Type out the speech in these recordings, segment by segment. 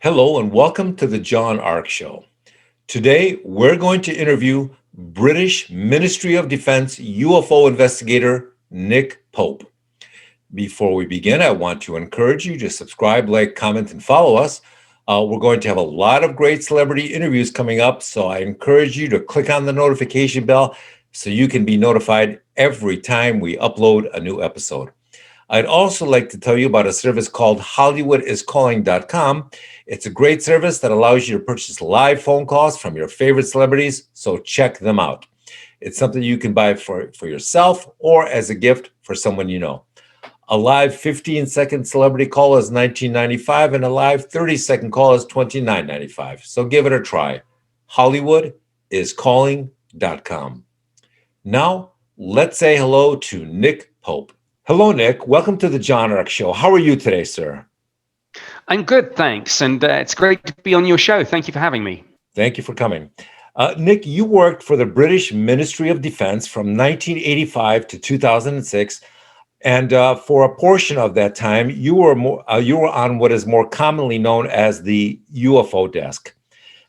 Hello and welcome to the John Ark Show. Today, we're going to interview British Ministry of Defense UFO investigator Nick Pope. Before we begin, I want to encourage you to subscribe, like, comment, and follow us. We're going to have a lot of great celebrity interviews coming up, so I encourage you to click on the notification bell so you can be notified every time we upload a new episode. I'd also like to tell you about a service called HollywoodIsCalling.com. It's a great service that allows you to purchase live phone calls from your favorite celebrities, so check them out. It's something you can buy for yourself or as a gift for someone you know. A live 15-second celebrity call is $19.95 and a live 30-second call is $29.95. So give it a try. HollywoodIsCalling.com. Now, let's say hello to Nick Pope. Hello, Nick. Welcome to the John Ark Show. How are you today, sir? I'm good, thanks. And it's great to be on your show. Thank you for having me. Thank you for coming. Nick, you worked for the British Ministry of Defense from 1985 to 2006. And for a portion of that time, you were on what is more commonly known as the UFO desk.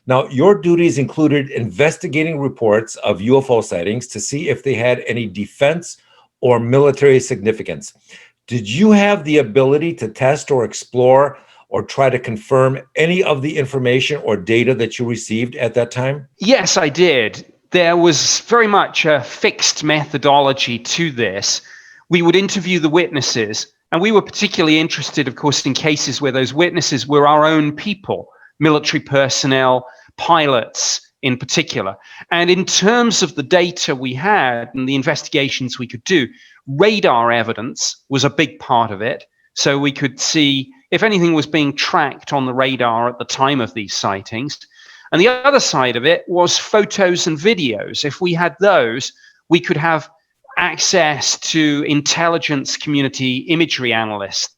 Now, your duties included investigating reports of UFO sightings to see if they had any defense or military significance. Did you have the ability to test or explore or try to confirm any of the information or data that you received at that time? Yes, I did. There was very much a fixed methodology to this. We would interview the witnesses, and we were particularly interested, of course, in cases where those witnesses were our own people, military personnel, pilots in particular. And in terms of the data we had and the investigations we could do, radar evidence was a big part of it. So we could see if anything was being tracked on the radar at the time of these sightings. And the other side of it was photos and videos. If we had those, we could have access to intelligence community imagery analysts,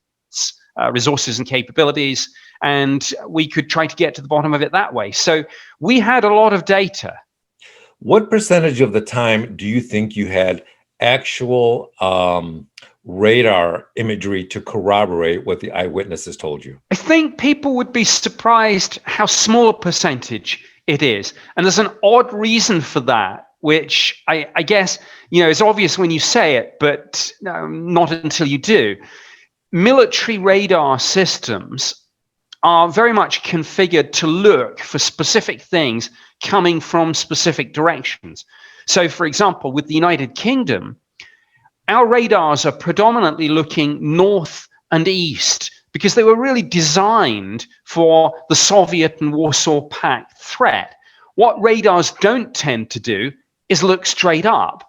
resources and capabilities, and we could try to get to the bottom of it that way. So we had a lot of data. What percentage of the time do you think you had actual radar imagery to corroborate what the eyewitnesses told you? I think people would be surprised how small a percentage it is. And there's an odd reason for that, which I guess, is obvious when you say it, but not until you do. Military radar systems are very much configured to look for specific things coming from specific directions. So, for example, with the United Kingdom, our radars are predominantly looking north and east because they were really designed for the Soviet and Warsaw Pact threat. What radars don't tend to do is look straight up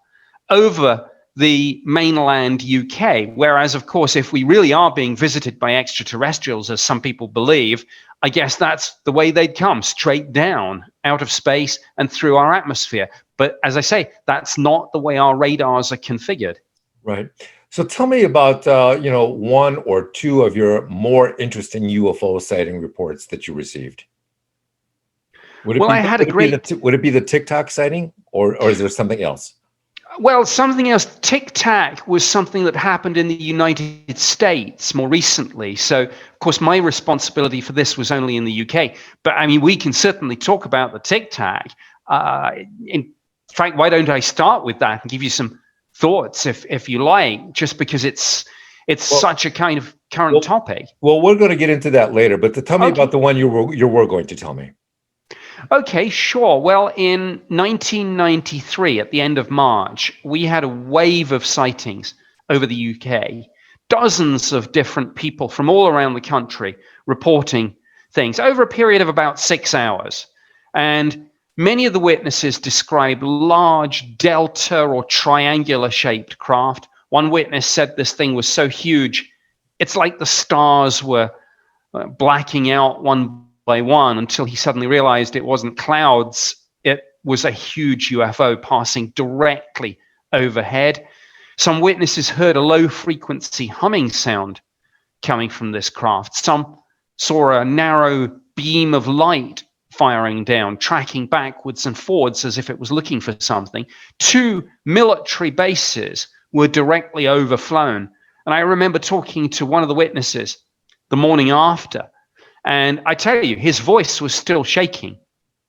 over the mainland UK, whereas, of course, if we really are being visited by extraterrestrials, as some people believe, I guess that's the way they'd come, straight down out of space and through our atmosphere. But as I say, that's not the way our radars are configured. Right. So tell me about, one or two of your more interesting UFO sighting reports that you received. Would it be the Tic Tac sighting or is there something else? Well, something else. Tic Tac was something that happened in the United States more recently. So, of course, my responsibility for this was only in the UK. But, I mean, we can certainly talk about the Tic Tac. In fact, why don't I start with that and give you some thoughts, if you like, just because it's such a kind of current topic. Well, we're going to get into that later. But tell me about the one you were going to tell me. Okay, sure. Well, in 1993, at the end of March, we had a wave of sightings over the UK. Dozens of different people from all around the country reporting things over a period of about 6 hours. And many of the witnesses described large delta or triangular shaped craft. One witness said this thing was so huge, it's like the stars were blacking out one by one until he suddenly realized it wasn't clouds, it was a huge UFO passing directly overhead. Some witnesses heard a low frequency humming sound coming from this craft. Some saw a narrow beam of light firing down, tracking backwards and forwards as if it was looking for something. 2 military bases were directly overflown. And I remember talking to one of the witnesses the morning after, And I tell you, his voice was still shaking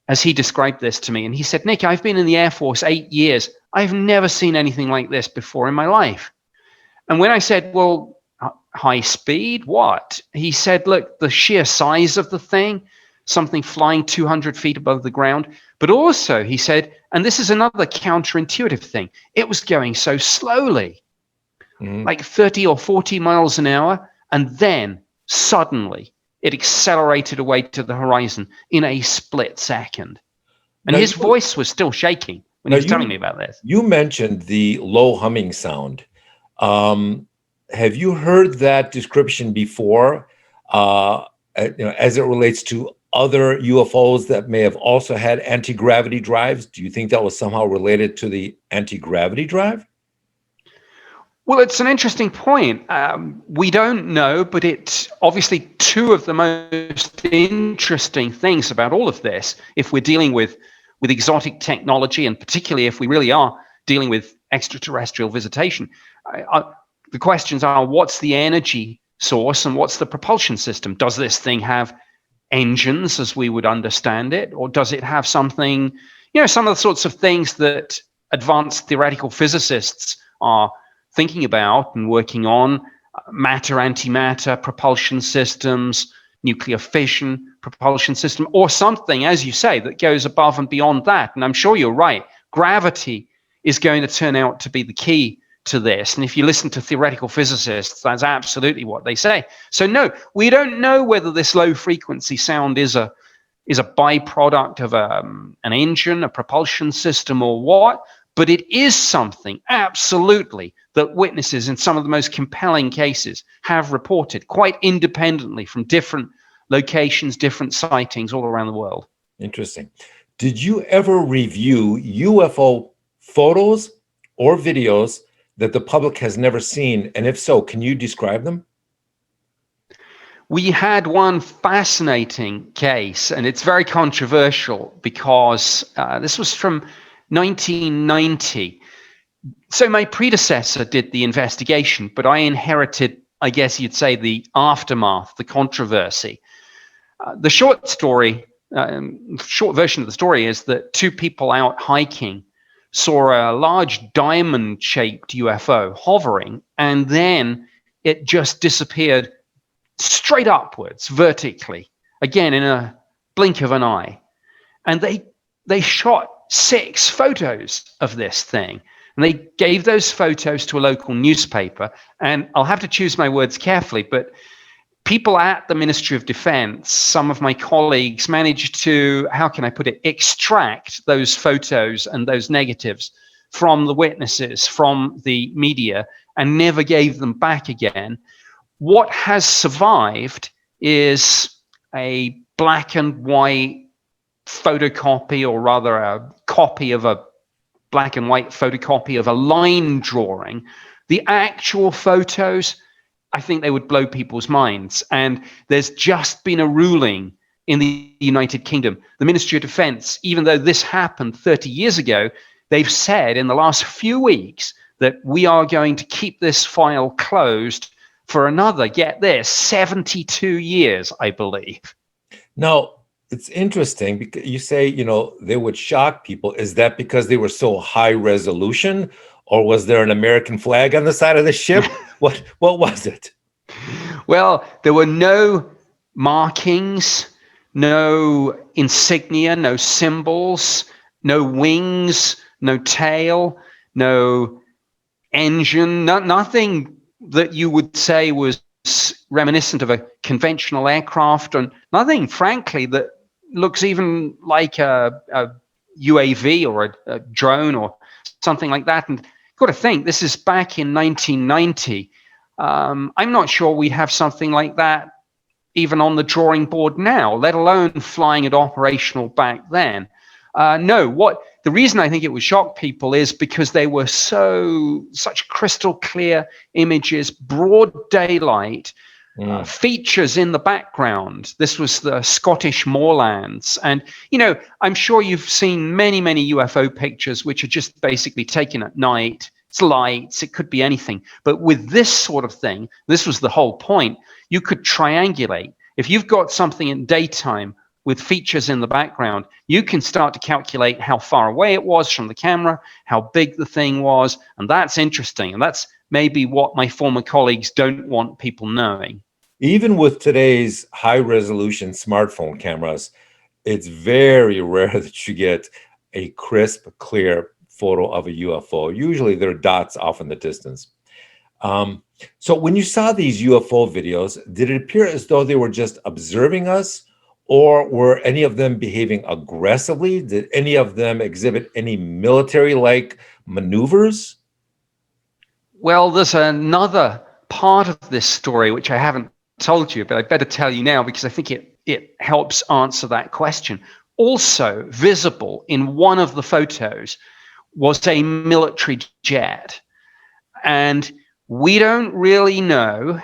as he described this to me. And he said, Nick, I've been in the Air Force 8 years. I've never seen anything like this before in my life. And when I said, well, high speed, what? He said, look, the sheer size of the thing, something flying 200 feet above the ground. But also, he said, and this is another counterintuitive thing, it was going so slowly, like 30 or 40 miles an hour. And then suddenly it accelerated away to the horizon in a split second. And his voice was still shaking when he was telling me about this. You mentioned the low humming sound. Have you heard that description before, as it relates to other UFOs that may have also had anti-gravity drives? Do you think that was somehow related to the anti-gravity drive? Well, it's an interesting point. We don't know, but it's obviously two of the most interesting things about all of this, if we're dealing with exotic technology, and particularly if we really are dealing with extraterrestrial visitation. The questions are, what's the energy source and what's the propulsion system? Does this thing have engines as we would understand it, or does it have something, some of the sorts of things that advanced theoretical physicists are thinking about and working on, matter, antimatter, propulsion systems, nuclear fission, propulsion system, or something, as you say, that goes above and beyond that. And I'm sure you're right. Gravity is going to turn out to be the key to this. And if you listen to theoretical physicists, that's absolutely what they say. So no, we don't know whether this low frequency sound is a byproduct of an engine, a propulsion system, or what, but it is something absolutely that witnesses in some of the most compelling cases have reported quite independently from different locations, different sightings all around the world. Interesting. Did you ever review UFO photos or videos that the public has never seen? And if so, can you describe them? We had one fascinating case, and it's very controversial because this was from 1990. So my predecessor did the investigation, but I inherited, I guess you'd say, the aftermath, the controversy. The short version of the story is that two people out hiking saw a large diamond-shaped UFO hovering, and then it just disappeared straight upwards, vertically, again in a blink of an eye. And they shot 6 photos of this thing. And they gave those photos to a local newspaper. And I'll have to choose my words carefully, but people at the Ministry of Defense, some of my colleagues, managed to, how can I put it, extract those photos and those negatives from the witnesses, from the media, and never gave them back again. What has survived is a black and white photocopy, or rather a copy of a black and white photocopy of a line drawing. The actual photos, I think they would blow people's minds. And there's just been a ruling in the United Kingdom. The Ministry of Defense, even though this happened 30 years ago, they've said in the last few weeks that we are going to keep this file closed for another, get this, 72 years, I believe. Now, it's interesting because you say, they would shock people. Is that because they were so high resolution, or was there an American flag on the side of the ship? What was it? Well, there were no markings, no insignia, no symbols, no wings, no tail, no engine, nothing that you would say was reminiscent of a conventional aircraft, and nothing, frankly, that looks even like a UAV or a drone or something like that. And you've got to think, this is back in 1990. I'm not sure we have something like that even on the drawing board now, let alone flying it operational back then. No, the reason I think it would shock people is because they were such crystal clear images, broad daylight, features in the background. This was the Scottish moorlands. And, I'm sure you've seen many, many UFO pictures, which are just basically taken at night. It's lights, it could be anything. But with this sort of thing, this was the whole point. You could triangulate. If you've got something in daytime with features in the background, you can start to calculate how far away it was from the camera, how big the thing was, and that's interesting. And that's maybe what my former colleagues don't want people knowing. Even with today's high resolution smartphone cameras, it's very rare that you get a crisp, clear photo of a UFO. Usually there are dots off in the distance. So when you saw these UFO videos, did it appear as though they were just observing us, or were any of them behaving aggressively? Did any of them exhibit any military-like maneuvers? Well, there's another part of this story which I haven't told you, but I better tell you now because I think it helps answer that question. Also visible in one of the photos was a military jet. And we don't really know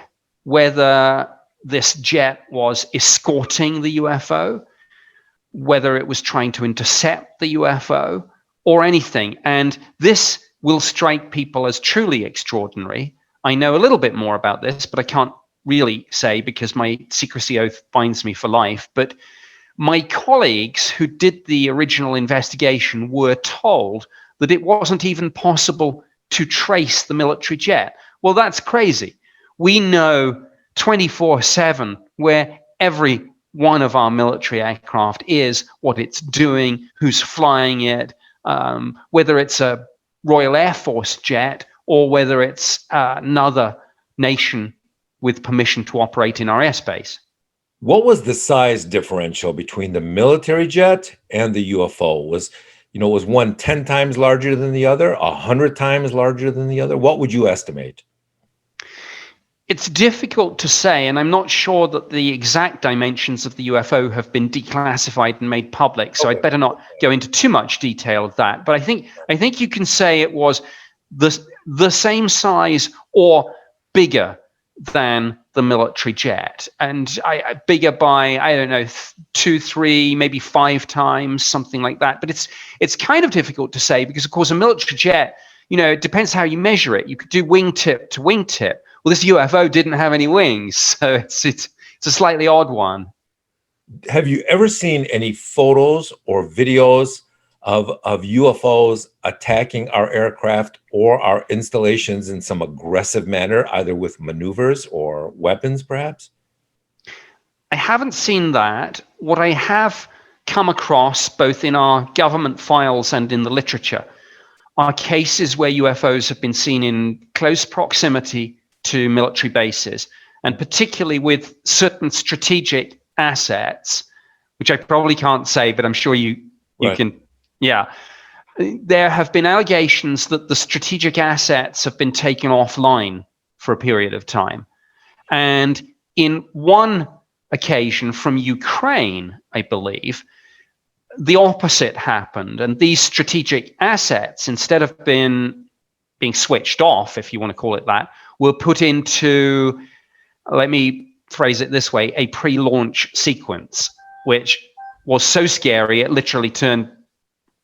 whether this jet was escorting the UFO, whether it was trying to intercept the UFO, or anything. And this will strike people as truly extraordinary. I know a little bit more about this, but I can't really say because my secrecy oath binds me for life. But my colleagues who did the original investigation were told that it wasn't even possible to trace the military jet. Well, that's crazy. We know 24/7 where every one of our military aircraft is, what it's doing, who's flying it, whether it's a Royal Air Force jet or whether it's another nation with permission to operate in our airspace. What was the size differential between the military jet and the UFO? Was one 10 times larger than the other, 100 times larger than the other? What would you estimate? It's difficult to say, and I'm not sure that the exact dimensions of the UFO have been declassified and made public, so I'd better not go into too much detail of that. But I think you can say it was the same size or bigger than the military jet, and bigger by, I don't know, 2, 3, maybe 5 times, something like that. But it's kind of difficult to say because, of course, a military jet, it depends how you measure it. You could do wingtip to wingtip. Well, this UFO didn't have any wings, so it's a slightly odd one. Have you ever seen any photos or videos of UFOs attacking our aircraft or our installations in some aggressive manner, either with maneuvers or weapons, perhaps? I haven't seen that. What I have come across, both in our government files and in the literature, are cases where UFOs have been seen in close proximity to military bases, and particularly with certain strategic assets, which I probably can't say, but I'm sure you Right. can. Yeah. There have been allegations that the strategic assets have been taken offline for a period of time. And in one occasion from Ukraine, I believe, the opposite happened. And these strategic assets, instead of being switched off, if you want to call it that, were put into, let me phrase it this way, a pre-launch sequence, which was so scary, it literally turned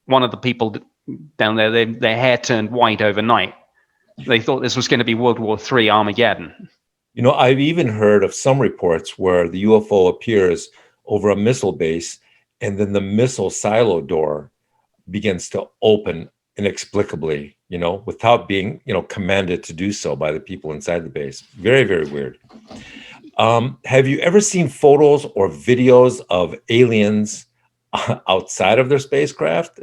one of the people down there, their hair turned white overnight. They thought this was going to be World War III Armageddon. I've even heard of some reports where the UFO appears over a missile base and then the missile silo door begins to open inexplicably, without being, commanded to do so by the people inside the base. Very, very weird. Have you ever seen photos or videos of aliens outside of their spacecraft?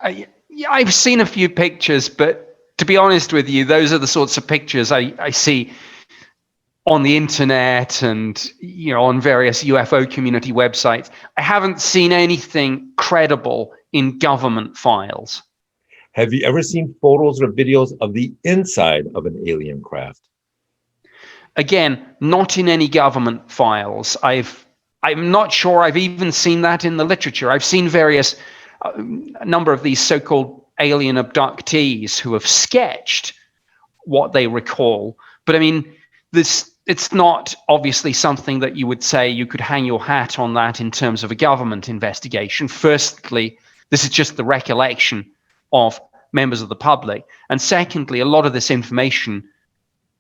I've seen a few pictures, but to be honest with you, those are the sorts of pictures I see on the internet and on various UFO community websites. I haven't seen anything credible in government files. Have you ever seen photos or videos of the inside of an alien craft? Again, not in any government files. I'm not sure I've even seen that in the literature. I've seen a number of these so-called alien abductees who have sketched what they recall. But I mean, it's not obviously something that you would say you could hang your hat on that in terms of a government investigation. Firstly, this is just the recollection of members of the public. And secondly, a lot of this information,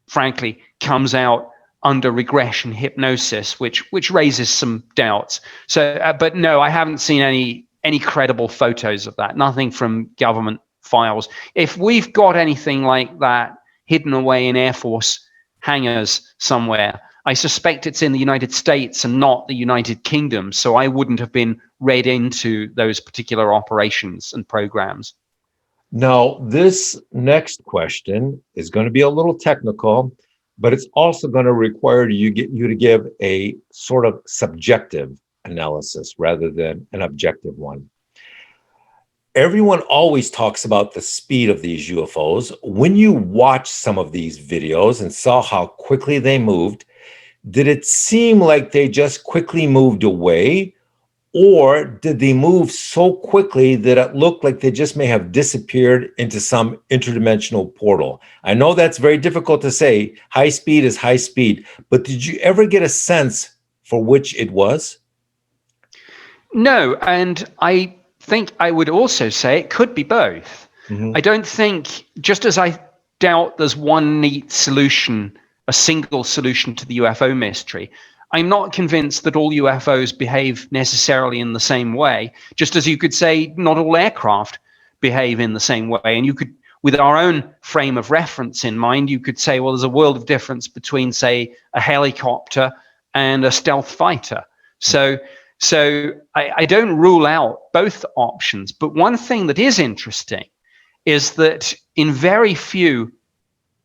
frankly, comes out under regression hypnosis, which raises some doubts. So, but no, I haven't seen any credible photos of that. Nothing from government files. If we've got anything like that hidden away in Air Force hangars somewhere, I suspect it's in the United States and not the United Kingdom. So I wouldn't have been read into those particular operations and programs. Now, this next question is going to be a little technical, but it's also going to require you to give a sort of subjective analysis rather than an objective one. Everyone always talks about the speed of these UFOs. When you watch some of these videos and saw how quickly they moved, did it seem like they just quickly moved away? Or did they move so quickly that it looked like they just may have disappeared into some interdimensional portal? I know that's very difficult to say. High speed is high speed. But did you ever get a sense for which it was? No, and I think I would also say it could be both. Mm-hmm. I don't think, just as I doubt there's one neat solution, a single solution to the UFO mystery, I'm not convinced that all UFOs behave necessarily in the same way, just as you could say not all aircraft behave in the same way. And you could, with our own frame of reference in mind, you could say, well, there's a world of difference between, say, a helicopter and a stealth fighter. So I don't rule out both options. But one thing that is interesting is that in very few,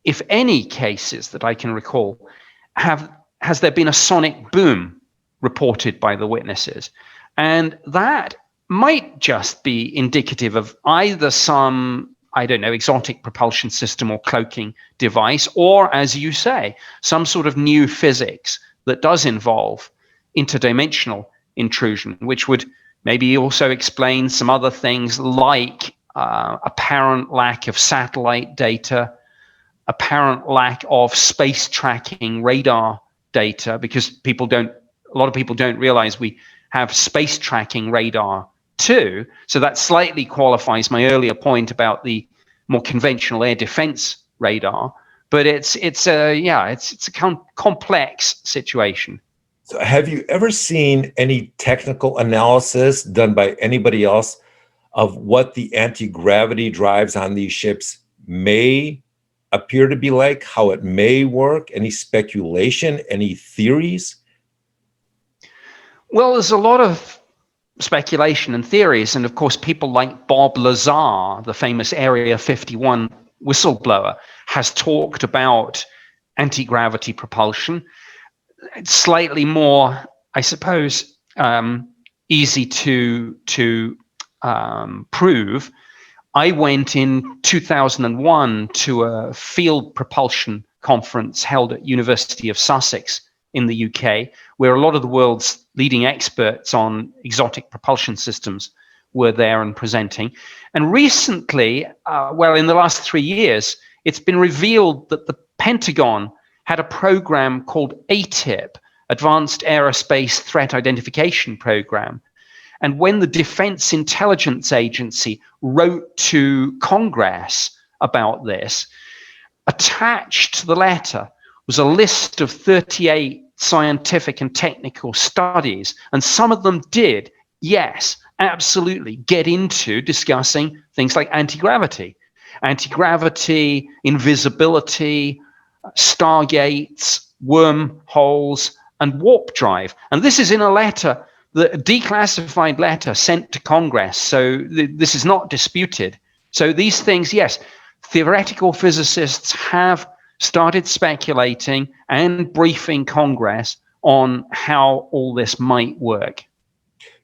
if any, cases that I can recall, has there been a sonic boom reported by the witnesses. And that might just be indicative of either some, I don't know, exotic propulsion system or cloaking device, or, as you say, some sort of new physics that does involve interdimensional intrusion, which would maybe also explain some other things like apparent lack of satellite data, apparent lack of space tracking radar data, because a lot of people don't realize we have space tracking radar too. So that slightly qualifies my earlier point about the more conventional air defense radar. But it's a complex situation. So have you ever seen any technical analysis done by anybody else of what the anti-gravity drives on these ships may appear to be like, how it may work? Any speculation, any theories? Well, there's a lot of speculation and theories. And of course, people like Bob Lazar, the famous Area 51 whistleblower, has talked about anti-gravity propulsion. It's slightly more, I suppose, easy to prove. I went in 2001 to a field propulsion conference held at University of Sussex in the UK, where a lot of the world's leading experts on exotic propulsion systems were there and presenting. And recently, in the last 3 years, it's been revealed that the Pentagon had a program called ATIP, Advanced Aerospace Threat Identification Program. And when the Defense Intelligence Agency wrote to Congress about this, attached to the letter was a list of 38 scientific and technical studies. And some of them did, yes, absolutely, get into discussing things like anti-gravity, invisibility, stargates, wormholes, and warp drive. And this is in a letter, the declassified letter sent to Congress. So this is not disputed. So these things, yes, theoretical physicists have started speculating and briefing Congress on how all this might work.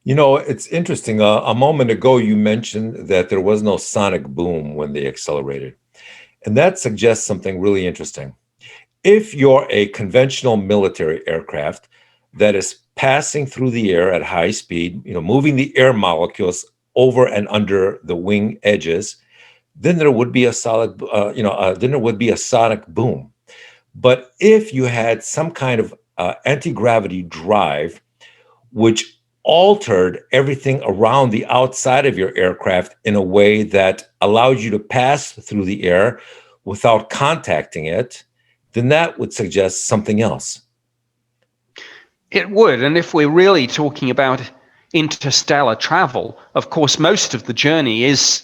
You know, it's interesting. A moment ago, you mentioned that there was no sonic boom when they accelerated. And that suggests something really interesting. If you're a conventional military aircraft that is passing through the air at high speed, moving the air molecules over and under the wing edges, then there would be a sonic boom. But if you had some kind of anti-gravity drive, which altered everything around the outside of your aircraft in a way that allowed you to pass through the air without contacting it, then that would suggest something else. It would. And if we're really talking about interstellar travel, of course, most of the journey is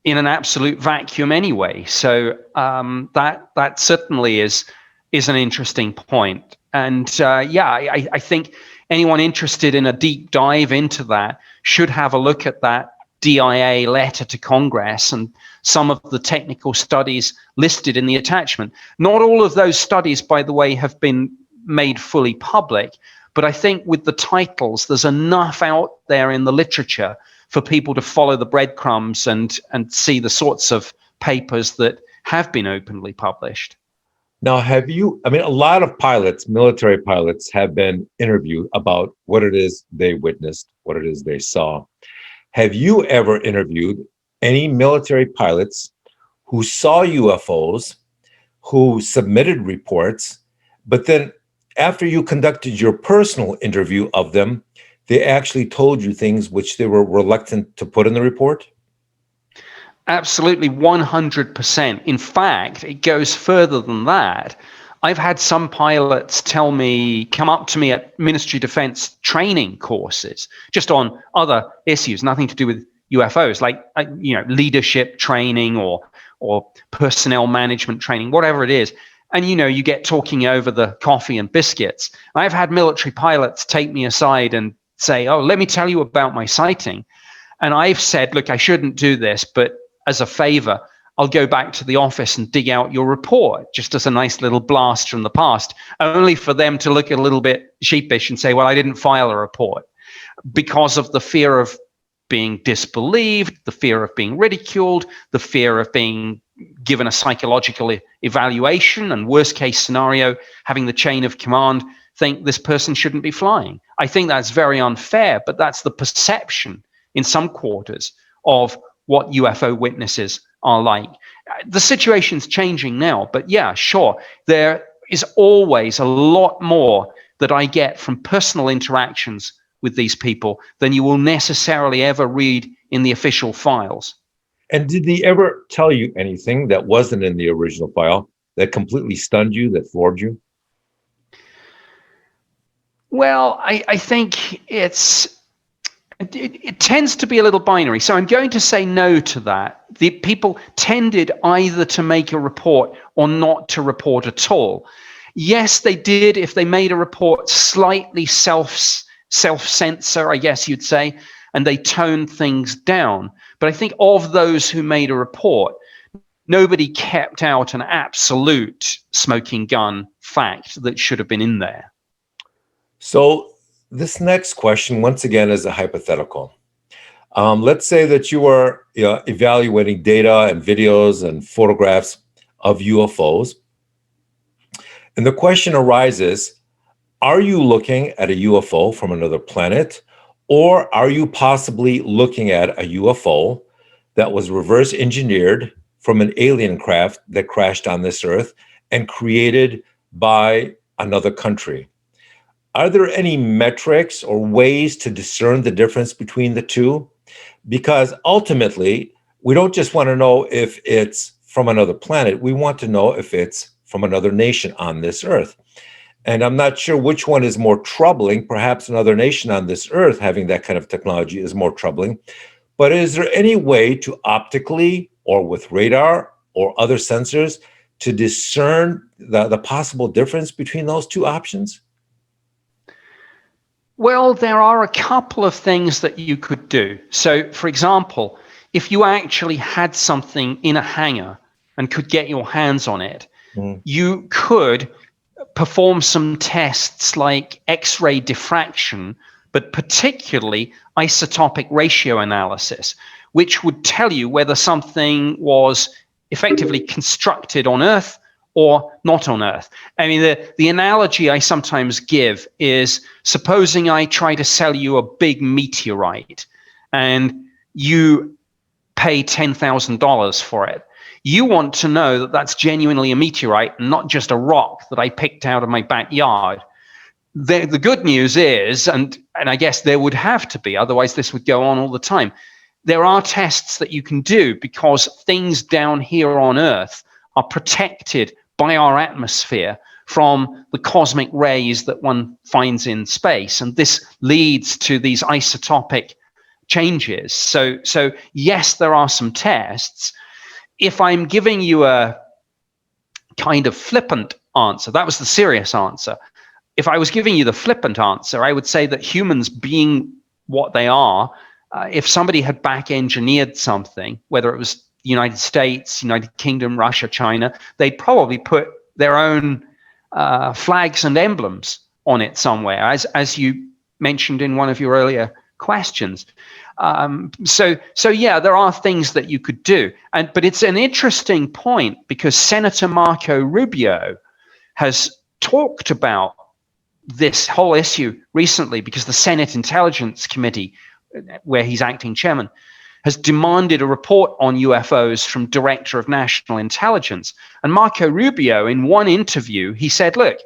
in an absolute vacuum anyway. So that certainly is an interesting point. And I think anyone interested in a deep dive into that should have a look at that DIA letter to Congress and some of the technical studies listed in the attachment. Not all of those studies, by the way, have been made fully public, but I think with the titles, there's enough out there in the literature for people to follow the breadcrumbs and see the sorts of papers that have been openly published. Now, a lot of pilots, military pilots, have been interviewed about what it is they witnessed, what it is they saw. Have you ever interviewed any military pilots who saw UFOs, who submitted reports, but then after you conducted your personal interview of them, they actually told you things which they were reluctant to put in the report? Absolutely, 100%. In fact, it goes further than that. I've had some pilots come up to me at Ministry of Defense training courses, just on other issues, nothing to do with UFOs, like leadership training or personnel management training, whatever it is. And you get talking over the coffee and biscuits. I've had military pilots take me aside and say, "Oh, let me tell you about my sighting." And I've said, "Look, I shouldn't do this, but as a favor, I'll go back to the office and dig out your report," just as a nice little blast from the past, only for them to look a little bit sheepish and say, "Well, I didn't file a report," because of the fear of being disbelieved, the fear of being ridiculed, the fear of being given a psychological evaluation, and worst case scenario, having the chain of command think this person shouldn't be flying. I think that's very unfair, but that's the perception in some quarters of what UFO witnesses are like. The situation's changing now, but yeah, sure, there is always a lot more that I get from personal interactions with these people than you will necessarily ever read in the official files. And did they ever tell you anything that wasn't in the original file that completely stunned you, that floored you? Well, I think it tends to be a little binary. So I'm going to say no to that. The people tended either to make a report or not to report at all. Yes, they did, if they made a report, slightly self-censor, I guess you'd say, and they toned things down. But I think of those who made a report, nobody kept out an absolute smoking gun fact that should have been in there. So this next question, once again, is a hypothetical. Let's say that you are evaluating data and videos and photographs of UFOs. And the question arises, are you looking at a UFO from another planet, or are you possibly looking at a UFO that was reverse engineered from an alien craft that crashed on this earth and created by another country? Are there any metrics or ways to discern the difference between the two? Because ultimately, we don't just want to know if it's from another planet. We want to know if it's from another nation on this earth. And I'm not sure which one is more troubling. Perhaps another nation on this earth having that kind of technology is more troubling. But is there any way to optically or with radar or other sensors to discern the possible difference between those two options? Well, there are a couple of things that you could do. So, for example, if you actually had something in a hangar and could get your hands on it, you could perform some tests like X-ray diffraction, but particularly isotopic ratio analysis, which would tell you whether something was effectively constructed on Earth or not on Earth. I mean, the analogy I sometimes give is, supposing I try to sell you a big meteorite and you pay $10,000 for it. You want to know that that's genuinely a meteorite and not just a rock that I picked out of my backyard. The good news is, and I guess there would have to be, otherwise this would go on all the time, there are tests that you can do because things down here on Earth are protected by our atmosphere from the cosmic rays that one finds in space. And this leads to these isotopic changes. So yes, there are some tests. If I'm giving you a kind of flippant answer, that was the serious answer. If I was giving you the flippant answer, I would say that humans, being what they are, if somebody had back engineered something, whether it was the United States, United Kingdom, Russia, China, they'd probably put their own flags and emblems on it somewhere, as you mentioned in one of your earlier questions. So yeah, there are things that you could do, but it's an interesting point because Senator Marco Rubio has talked about this whole issue recently because the Senate Intelligence Committee, where he's acting chairman, has demanded a report on UFOs from Director of National Intelligence. And Marco Rubio, in one interview, he said, look,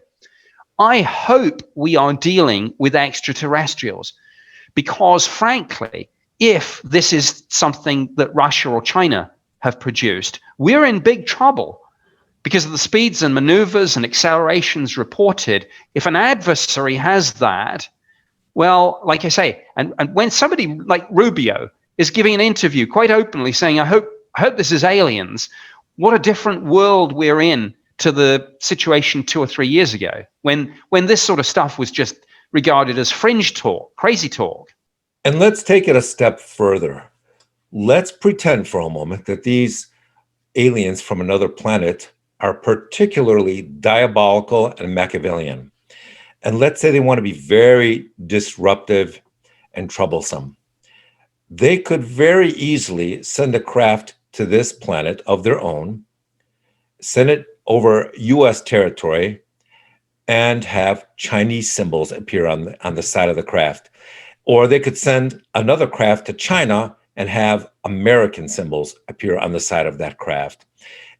I hope we are dealing with extraterrestrials because, frankly, if this is something that Russia or China have produced, we're in big trouble because of the speeds and maneuvers and accelerations reported. If an adversary has that, well, like I say, and when somebody like Rubio is giving an interview quite openly saying, I hope this is aliens, what a different world we're in to the situation 2 or 3 years ago when this sort of stuff was just regarded as fringe talk, crazy talk. And let's take it a step further. Let's pretend for a moment that these aliens from another planet are particularly diabolical and Machiavellian. And let's say they want to be very disruptive and troublesome. They could very easily send a craft to this planet of their own, send it over US territory, and have Chinese symbols appear on the side of the craft. Or they could send another craft to China and have American symbols appear on the side of that craft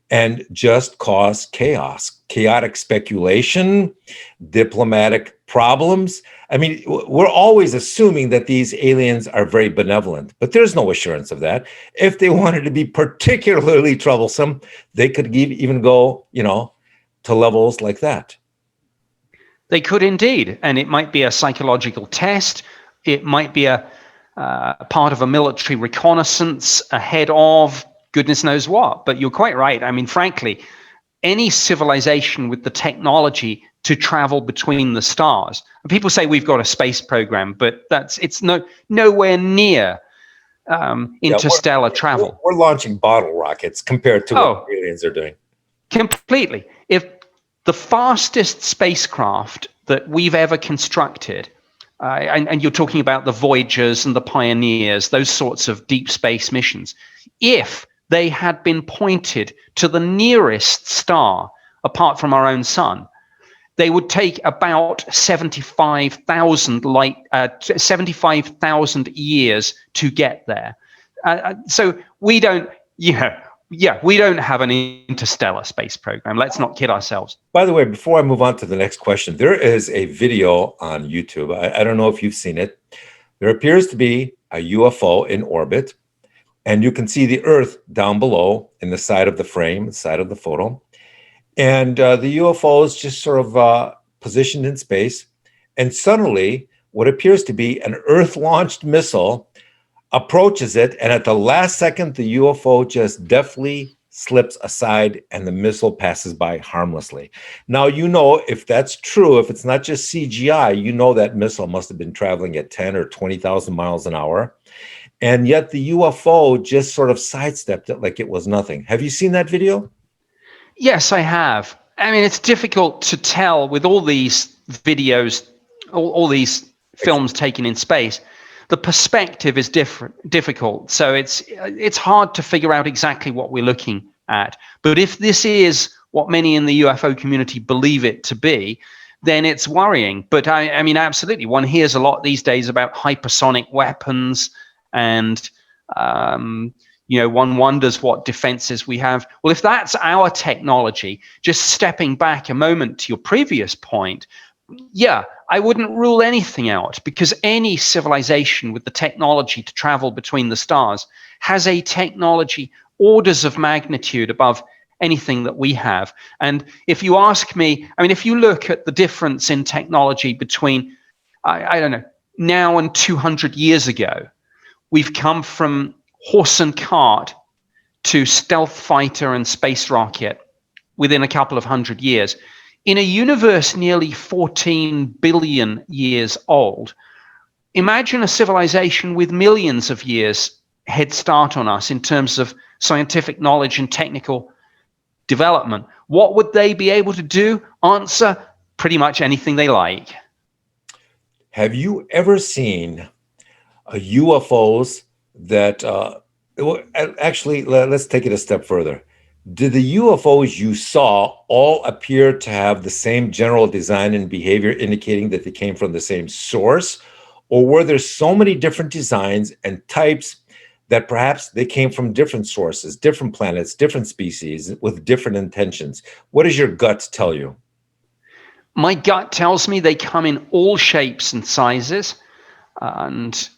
and just cause chaos, chaotic speculation, diplomatic problems. I mean, we're always assuming that these aliens are very benevolent, but there's no assurance of that. If they wanted to be particularly troublesome, they could even go, to levels like that. They could indeed, and it might be a psychological test. It might be a part of a military reconnaissance ahead of goodness knows what. But you're quite right. I mean, frankly, any civilization with the technology to travel between the stars. And people say we've got a space program, but it's nowhere near interstellar travel. We're launching bottle rockets compared to what aliens are doing. Completely. If the fastest spacecraft that we've ever constructed, and you're talking about the Voyagers and the Pioneers, those sorts of deep space missions, if they had been pointed to the nearest star apart from our own sun, they would take about 75,000 years to get there. So we don't, we don't have an interstellar space program. Let's not kid ourselves. By the way, before I move on to the next question, there is a video on YouTube. I don't know if you've seen it. There appears to be a UFO in orbit, and you can see the Earth down below in the side of the frame, the side of the photo. And the UFO is just sort of positioned in space. And suddenly, what appears to be an Earth-launched missile approaches it. And at the last second, the UFO just deftly slips aside and the missile passes by harmlessly. Now, if that's true, if it's not just CGI, that missile must have been traveling at 10 or 20,000 miles an hour. And yet the UFO just sort of sidestepped it like it was nothing. Have you seen that video? Yes, I have. I mean, it's difficult to tell with all these videos, all these films taken in space. The perspective is difficult. So it's hard to figure out exactly what we're looking at. But if this is what many in the UFO community believe it to be, then it's worrying. But I mean, absolutely. One hears a lot these days about hypersonic weapons and, one wonders what defenses we have. Well, if that's our technology, just stepping back a moment to your previous point, I wouldn't rule anything out because any civilization with the technology to travel between the stars has a technology orders of magnitude above anything that we have. And if you ask me, I mean, if you look at the difference in technology between, I don't know, now and 200 years ago, we've come from horse and cart to stealth fighter and space rocket within a couple of hundred years. In a universe nearly 14 billion years old, imagine a civilization with millions of years head start on us in terms of scientific knowledge and technical development. What would they be able to do? Answer: pretty much anything they like. Have you ever seen UFOs that, actually, let's take it a step further. Did the UFOs you saw all appear to have the same general design and behavior, indicating that they came from the same source? Or were there so many different designs and types that perhaps they came from different sources, different planets, different species with different intentions? What does your gut tell you? My gut tells me they come in all shapes and sizes. And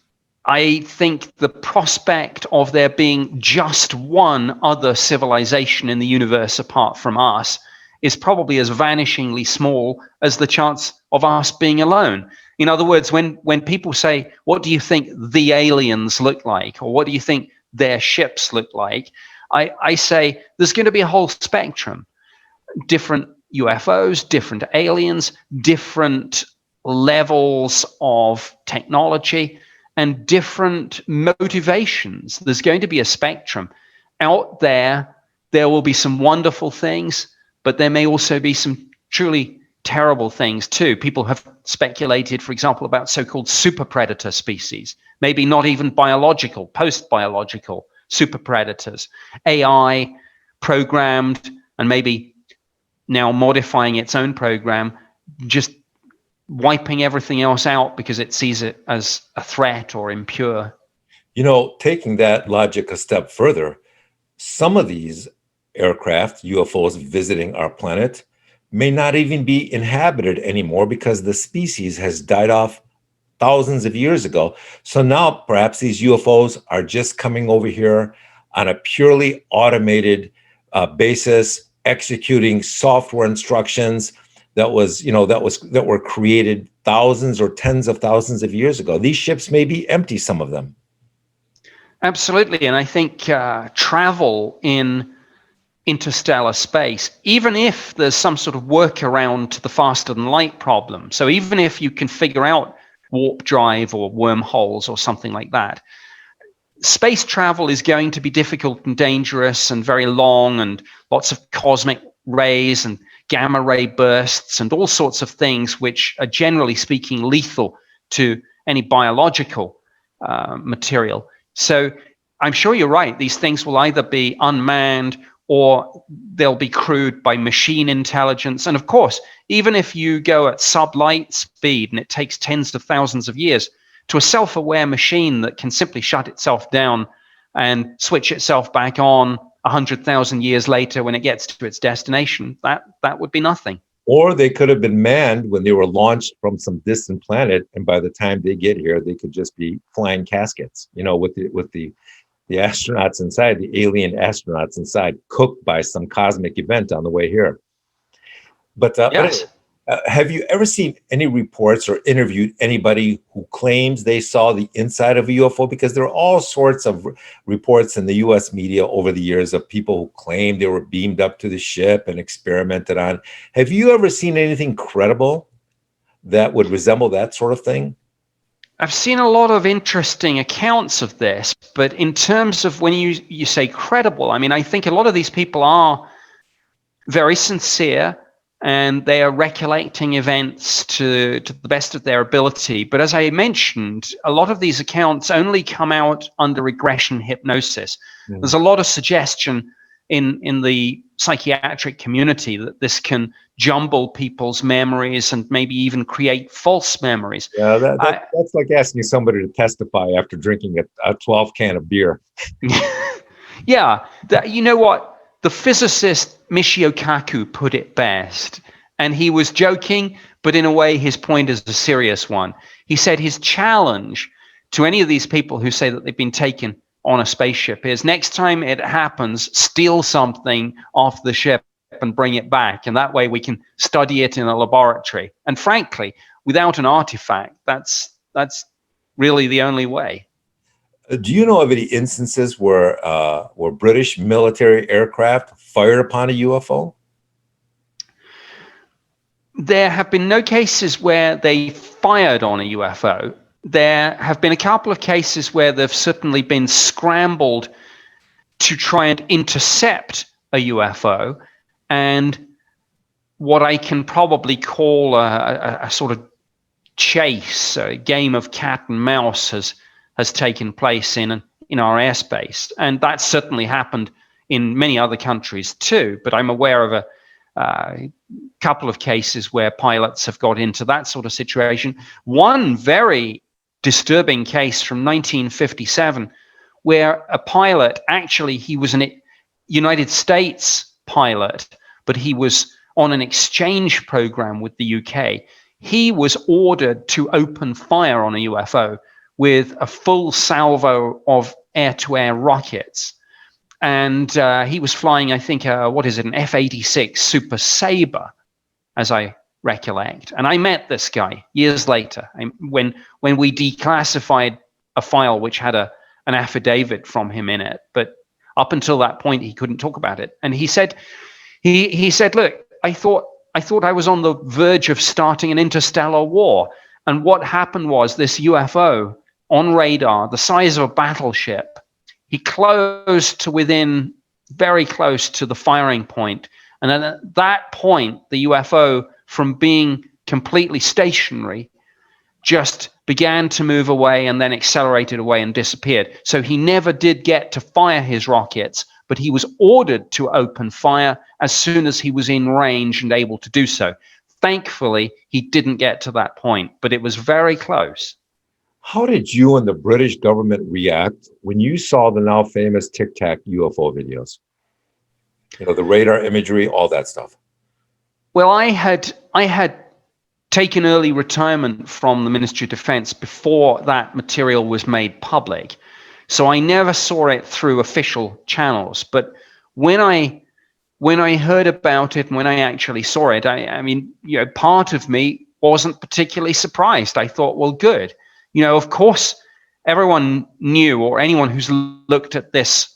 I think the prospect of there being just one other civilization in the universe apart from us is probably as vanishingly small as the chance of us being alone. In other words, when people say, what do you think the aliens look like? Or what do you think their ships look like? I say there's going to be a whole spectrum. Different UFOs, different aliens, different levels of technology, and different motivations. There's going to be a spectrum. Out there, there will be some wonderful things, but there may also be some truly terrible things too. People have speculated, for example, about so-called super predator species, maybe not even biological, post-biological super predators, AI programmed and maybe now modifying its own program, just wiping everything else out because it sees it as a threat or impure. You know, taking that logic a step further, some of these aircraft, UFOs visiting our planet, may not even be inhabited anymore because the species has died off thousands of years ago. So now perhaps these UFOs are just coming over here on a purely automated basis, executing software instructions that were created thousands or tens of thousands of years ago. These ships may be empty, some of them. Absolutely. And I think travel in interstellar space, even if there's some sort of workaround to the faster than light problem, so even if you can figure out warp drive or wormholes or something like that, space travel is going to be difficult and dangerous and very long, and lots of cosmic rays and gamma ray bursts and all sorts of things which are, generally speaking, lethal to any biological material. So I'm sure you're right. These things will either be unmanned or they'll be crewed by machine intelligence. And of course, even if you go at sublight speed and it takes tens of thousands of years, to a self-aware machine that can simply shut itself down and switch itself back on 100,000 years later when it gets to its destination, that would be nothing. Or they could have been manned when they were launched from some distant planet, and by the time they get here, they could just be flying caskets, with the astronauts inside, the alien astronauts inside, cooked by some cosmic event on the way here. But yes. Have you ever seen any reports or interviewed anybody who claims they saw the inside of a UFO? Because there are all sorts of reports in the US media over the years of people who claim they were beamed up to the ship and experimented on. Have you ever seen anything credible that would resemble that sort of thing? I've seen a lot of interesting accounts of this, but in terms of when you say credible, I mean, I think a lot of these people are very sincere, and they are recollecting events to the best of their ability. But as I mentioned, a lot of these accounts only come out under regression hypnosis. Mm. There's a lot of suggestion in the psychiatric community that this can jumble people's memories and maybe even create false memories. Yeah, that's like asking somebody to testify after drinking a 12 can of beer. Yeah, you know what? The physicist Michio Kaku put it best, and he was joking, but in a way his point is a serious one. He said his challenge to any of these people who say that they've been taken on a spaceship is next time it happens, steal something off the ship and bring it back. And that way we can study it in a laboratory. And frankly, without an artifact, that's really the only way. Do you know of any instances where British military aircraft fired upon a UFO? There have been no cases where they fired on a UFO. There have been a couple of cases where they've certainly been scrambled to try and intercept a UFO, and what I can probably call a sort of chase, a game of cat and mouse has taken place in our airspace, and that's certainly happened in many other countries too. But I'm aware of a couple of cases where pilots have got into that sort of situation. One very disturbing case from 1957, where a pilot, actually he was a United States pilot, but he was on an exchange program with the UK. He was ordered to open fire on a UFO with a full salvo of air-to-air rockets. And he was flying, I think, an F-86 Super Sabre, as I recollect. And I met this guy years later when we declassified a file which had an affidavit from him in it. But up until that point, he couldn't talk about it. And he said, look, I thought I was on the verge of starting an interstellar war. And what happened was this UFO on radar, the size of a battleship, he closed to within, very close to the firing point. And then at that point, the UFO, from being completely stationary, just began to move away and then accelerated away and disappeared. So he never did get to fire his rockets, but he was ordered to open fire as soon as he was in range and able to do so. Thankfully, he didn't get to that point, but it was very close. How did you and the British government react when you saw the now famous Tic Tac UFO videos? You know, the radar imagery, all that stuff. Well, I had taken early retirement from the Ministry of Defense before that material was made public. So I never saw it through official channels. But when I heard about it and when I actually saw it, I mean, part of me wasn't particularly surprised. I thought, well, good. Of course, everyone knew, or anyone who's looked at this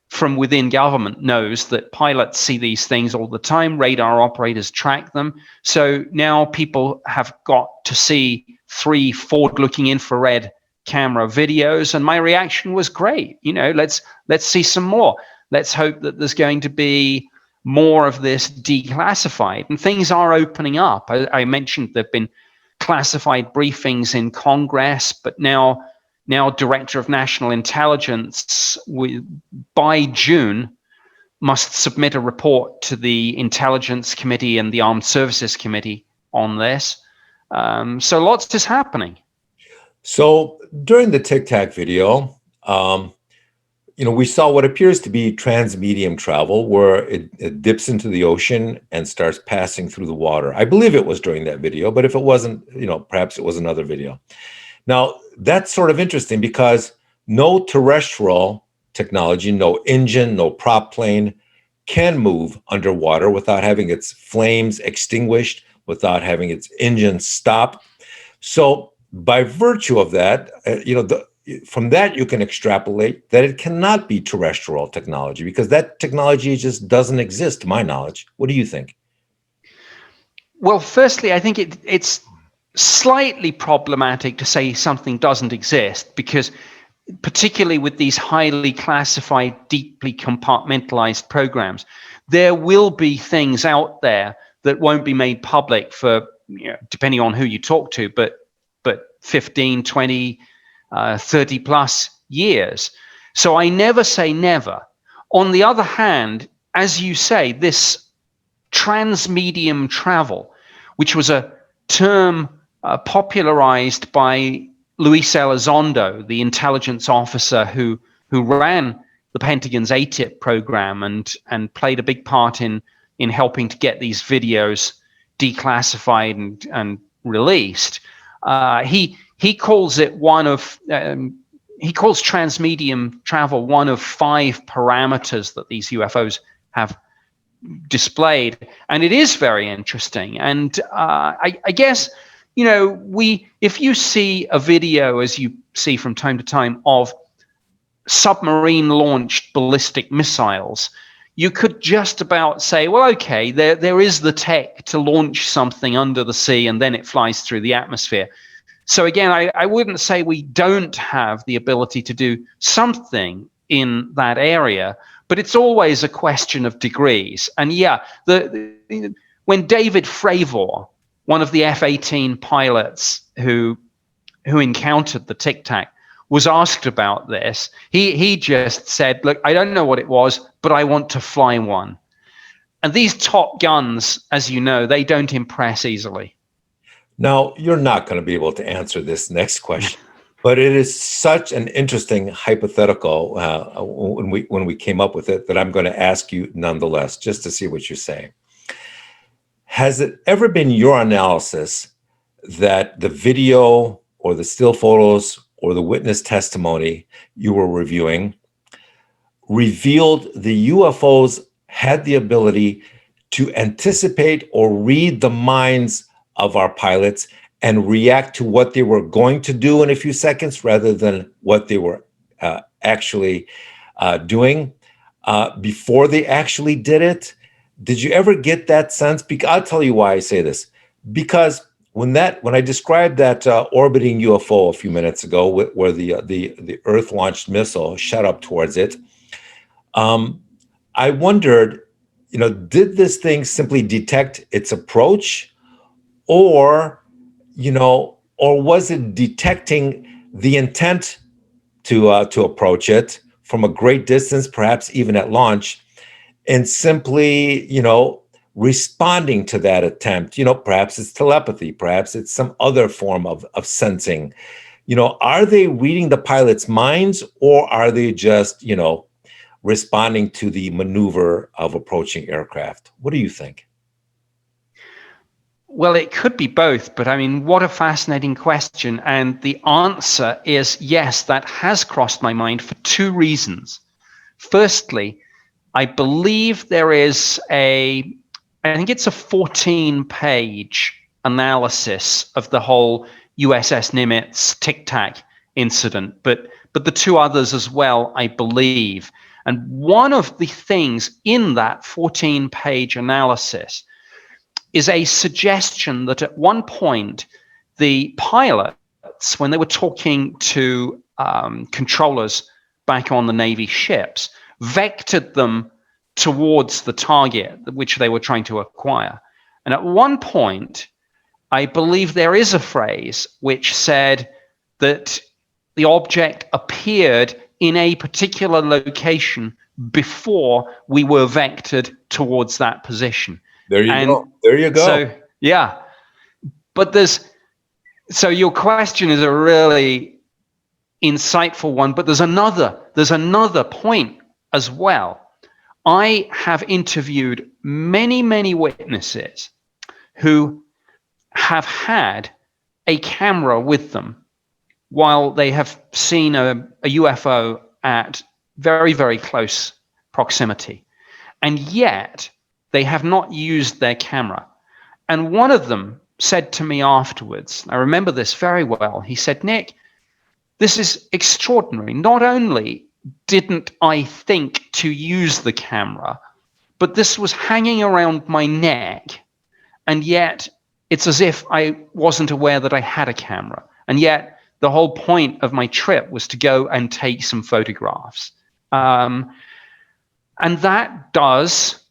from within government knows that pilots see these things all the time. Radar operators track them. So now people have got to see 3 forward-looking infrared camera videos, and my reaction was great. Let's see some more. Let's hope that there's going to be more of this declassified, and things are opening up. I mentioned there've been classified briefings in Congress, but now Director of National Intelligence by June must submit a report to the Intelligence Committee and the Armed Services Committee on this. So lots is happening. So during the Tic Tac video, we saw what appears to be transmedium travel, where it dips into the ocean and starts passing through the water. I believe it was during that video, but if it wasn't, perhaps it was another video. Now, that's sort of interesting because no terrestrial technology, no engine, no prop plane can move underwater without having its flames extinguished, without having its engine stop. So by virtue of that, from that you can extrapolate that it cannot be terrestrial technology, because that technology just doesn't exist, to my knowledge. What do you think? Well, firstly, I think it's slightly problematic to say something doesn't exist, because particularly with these highly classified, deeply compartmentalized programs, there will be things out there that won't be made public for, depending on who you talk to, but 15, 20, 30 plus years. So I never say never. On the other hand, as you say, this transmedium travel, which was a term popularized by Luis Elizondo, the intelligence officer who ran the Pentagon's ATIP program and played a big part in helping to get these videos declassified and released. He calls it one of he calls transmedium travel one of 5 parameters that these UFOs have displayed, and it is very interesting. And I guess, if you see a video, as you see from time to time, of submarine launched ballistic missiles, you could just about say, well, okay, there is the tech to launch something under the sea and then it flies through the atmosphere. So again, I wouldn't say we don't have the ability to do something in that area, but it's always a question of degrees. And yeah, when David Fravor, one of the F-18 pilots who encountered the Tic Tac, was asked about this, he just said, look, I don't know what it was, but I want to fly one. And these top guns, as you know, they don't impress easily. Now, you're not going to be able to answer this next question, but it is such an interesting hypothetical when we came up with it that I'm going to ask you nonetheless, just to see what you're saying. Has it ever been your analysis that the video or the still photos or the witness testimony you were reviewing revealed the UFOs had the ability to anticipate or read the minds of our pilots and react to what they were going to do in a few seconds rather than what they were actually doing before they actually did it? Did you ever get that sense? Because I'll tell you why I say this. Because when I described that orbiting UFO a few minutes ago, where the Earth-launched missile shot up towards it, I wondered, did this thing simply detect its approach, or was it detecting the intent to approach it from a great distance, perhaps even at launch, and simply, responding to that attempt? Perhaps it's telepathy, perhaps it's some other form of sensing. Are they reading the pilot's minds, or are they just, responding to the maneuver of approaching aircraft? What do you think? Well, it could be both, but I mean, what a fascinating question. And the answer is yes, that has crossed my mind for 2 reasons. Firstly, I believe there is I think it's a 14-page analysis of the whole USS Nimitz Tic Tac incident, but the 2 others as well, I believe. And one of the things in that 14-page analysis is a suggestion that at one point the pilots, when they were talking to controllers back on the Navy ships, vectored them towards the target which they were trying to acquire. And at one point, I believe there is a phrase which said that the object appeared in a particular location before we were vectored towards that position. There you go. There you go. So, yeah. But so your question is a really insightful one, but there's another point as well. I have interviewed many, many witnesses who have had a camera with them while they have seen a UFO at very, very close proximity. And yet they have not used their camera. And one of them said to me afterwards, I remember this very well, he said, Nick, this is extraordinary. Not only didn't I think to use the camera, but this was hanging around my neck, and yet it's as if I wasn't aware that I had a camera. And yet the whole point of my trip was to go and take some photographs. And that does,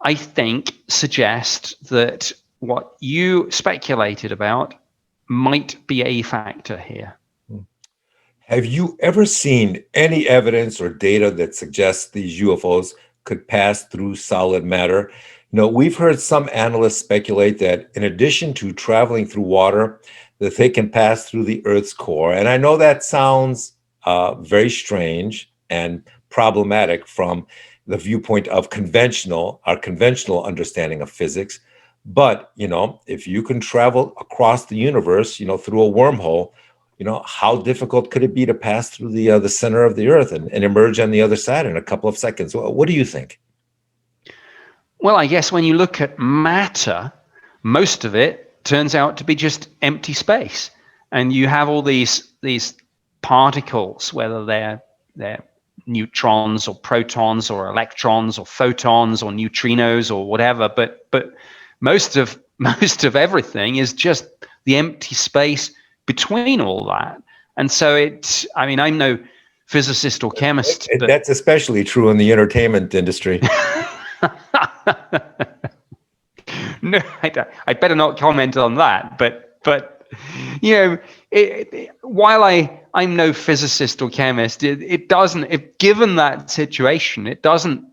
I think, suggest that what you speculated about might be a factor here. Have you ever seen any evidence or data that suggests these UFOs could pass through solid matter? We've heard some analysts speculate that in addition to traveling through water, that they can pass through the Earth's core. And I know that sounds very strange and problematic from the viewpoint of our conventional understanding of physics. But, if you can travel across the universe, through a wormhole, how difficult could it be to pass through the center of the Earth and emerge on the other side in a couple of seconds? What do you think? Well, I guess when you look at matter, most of it turns out to be just empty space, and you have all these particles, whether they're neutrons or protons or electrons or photons or neutrinos or whatever, but most of everything is just the empty space between all that. And so I'm no physicist or chemist, but that's especially true in the entertainment industry. No, I better not comment on that. But while I'm no physicist or chemist, it doesn't. Given that situation, it doesn't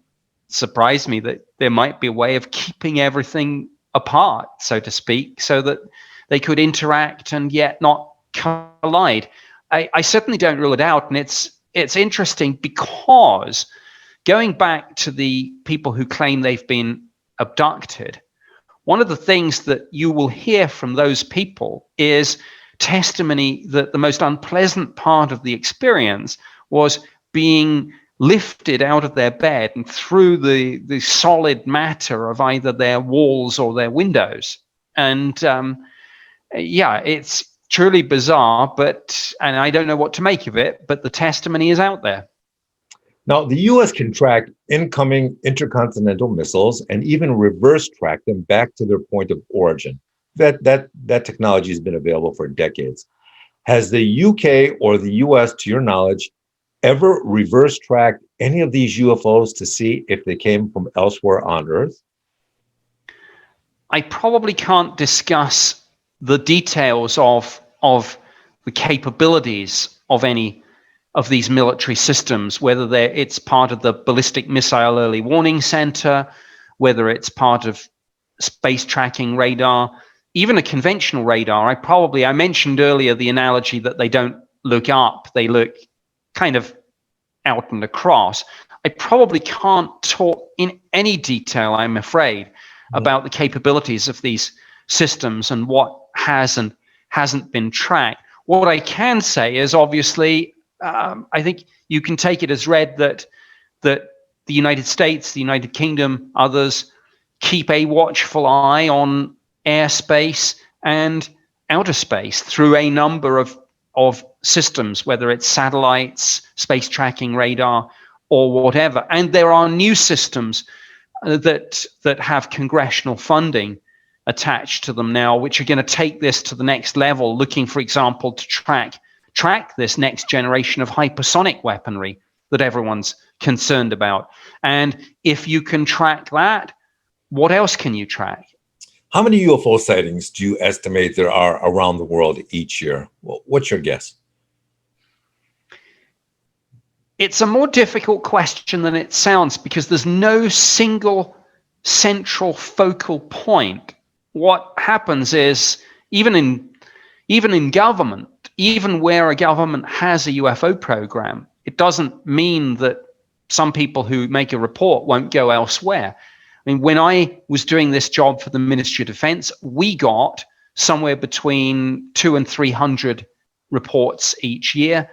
surprise me that there might be a way of keeping everything apart, so to speak, so that they could interact and yet not collide. I certainly don't rule it out, and it's interesting because going back to the people who claim they've been abducted, one of the things that you will hear from those people is testimony that the most unpleasant part of the experience was being lifted out of their bed and through the solid matter of either their walls or their windows. And it's truly bizarre, and I don't know what to make of it, but the testimony is out there. Now, the U.S. can track incoming intercontinental missiles and even reverse track them back to their point of origin. That technology has been available for decades. Has the UK or the U.S., to your knowledge, ever reverse tracked any of these UFOs to see if they came from elsewhere on Earth? I probably can't discuss the details of the capabilities of any of these military systems, whether it's part of the Ballistic Missile Early Warning Center, whether it's part of space tracking radar, even a conventional radar. I mentioned earlier the analogy that they don't look up, they look kind of out and across. I probably can't talk in any detail, I'm afraid, about the capabilities of these systems and what has and hasn't been tracked. What I can say is, obviously, I think you can take it as read that the United States, the United Kingdom, others keep a watchful eye on airspace and outer space through a number of systems, whether it's satellites, space tracking radar, or whatever. And there are new systems that have congressional funding attached to them now, which are going to take this to the next level, looking, for example, to track this next generation of hypersonic weaponry that everyone's concerned about. And if you can track that, what else can you track? How many UFO sightings do you estimate there are around the world each year? Well, what's your guess? It's a more difficult question than it sounds because there's no single central focal point. What happens is, even in government, even where a government has a UFO program, it doesn't mean that some people who make a report won't go elsewhere. I mean, when I was doing this job for the Ministry of Defense, we got somewhere between 200 and 300 reports each year.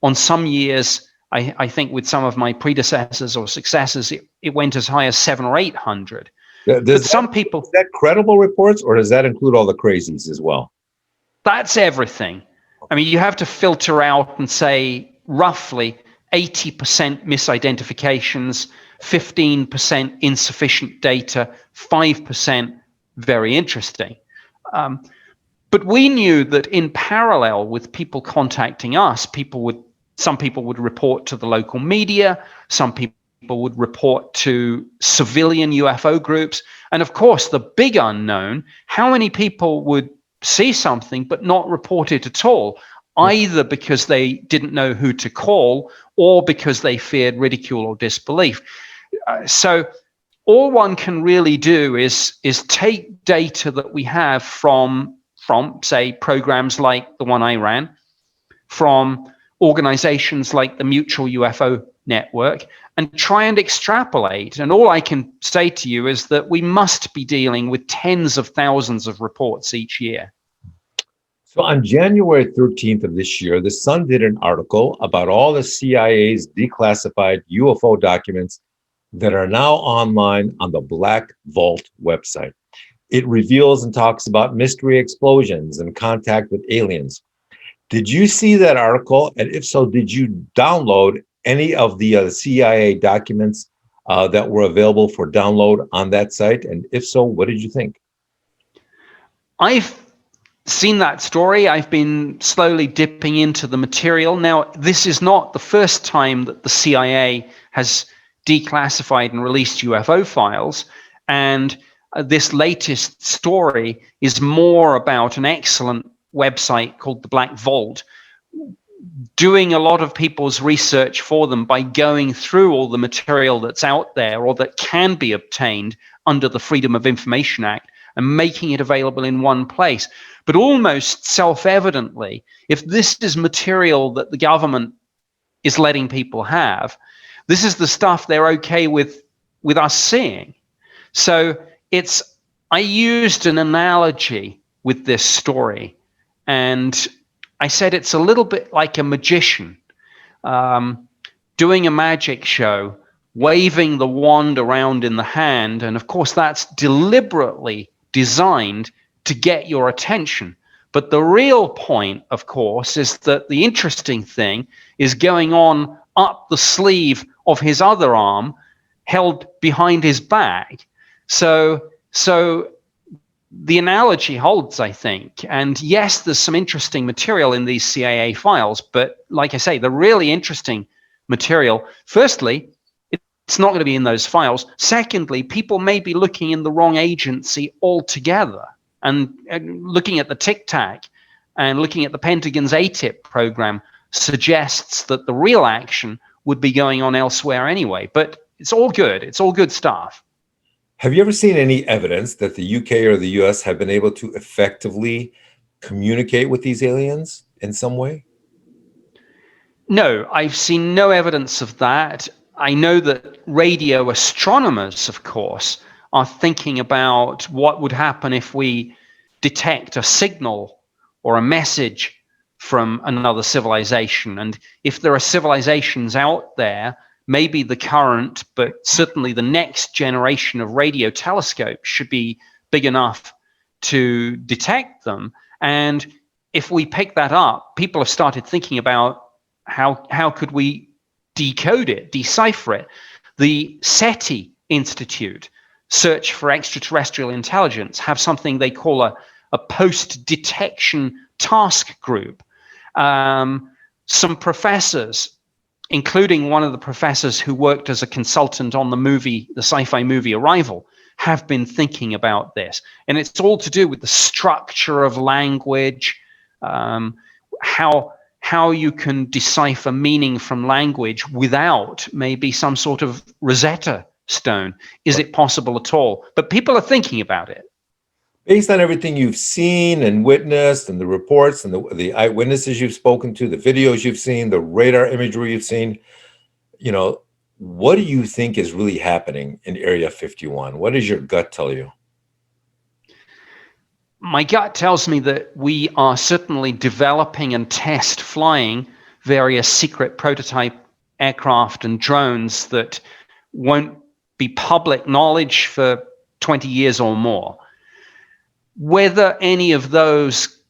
On some years, I think with some of my predecessors or successors, it went as high as 700 or 800. But some people... Is that credible reports, or does that include all the crazies as well? That's everything. I mean, you have to filter out and say roughly 80% misidentifications, 15% insufficient data, 5% very interesting. But we knew that in parallel with people contacting us, some people would report to the local media, some people would report to civilian UFO groups, and of course the big unknown, how many people would see something but not report it at all, either because they didn't know who to call or because they feared ridicule or disbelief. So all one can really do is take data that we have from say programs like the one I ran, from organizations like the Mutual UFO Network, and try and extrapolate. And all I can say to you is that we must be dealing with tens of thousands of reports each year. So on January 13th of this year, The Sun did an article about all the CIA's declassified UFO documents that are now online on the Black Vault website. It reveals and talks about mystery explosions and contact with aliens. Did you see that article? And if so, did you download any of the CIA documents that were available for download on that site? And if so, what did you think? I've seen that story. I've been slowly dipping into the material. Now, this is not the first time that the CIA has declassified and released UFO files. And this latest story is more about an excellent website called the Black Vault, doing a lot of people's research for them by going through all the material that's out there or that can be obtained under the Freedom of Information Act and making it available in one place. But almost self-evidently, if this is material that the government is letting people have, this is the stuff they're okay with us seeing. So I used an analogy with this story, and I said it's a little bit like a magician doing a magic show, waving the wand around in the hand, and of course that's deliberately designed to get your attention. But the real point, of course, is that the interesting thing is going on up the sleeve of his other arm, held behind his back. So the analogy holds, I think. And yes, there's some interesting material in these CIA files, but like I say, the really interesting material, firstly, it's not going to be in those files. Secondly, people may be looking in the wrong agency altogether, and looking at the Tic Tac and looking at the Pentagon's ATIP program suggests that the real action would be going on elsewhere anyway. But it's all good. It's all good stuff. Have you ever seen any evidence that the UK or the US have been able to effectively communicate with these aliens in some way? No, I've seen no evidence of that. I know that radio astronomers, of course, are thinking about what would happen if we detect a signal or a message from another civilization. And if there are civilizations out there, maybe the current, but certainly the next generation of radio telescopes should be big enough to detect them. And if we pick that up, people have started thinking about how could we decode it, decipher it. The SETI Institute, Search for Extraterrestrial Intelligence, have something they call a post-detection task group. Some professors, including one of the professors who worked as a consultant on the sci-fi movie Arrival, have been thinking about this. And it's all to do with the structure of language, how you can decipher meaning from language without maybe some sort of Rosetta Stone. Is it possible at all? But people are thinking about it. Based on everything you've seen and witnessed and the reports and the eyewitnesses you've spoken to, the videos you've seen, the radar imagery you've seen, what do you think is really happening in Area 51? What does your gut tell you? My gut tells me that we are certainly developing and test flying various secret prototype aircraft and drones that won't be public knowledge for 20 years or more. Whether any of those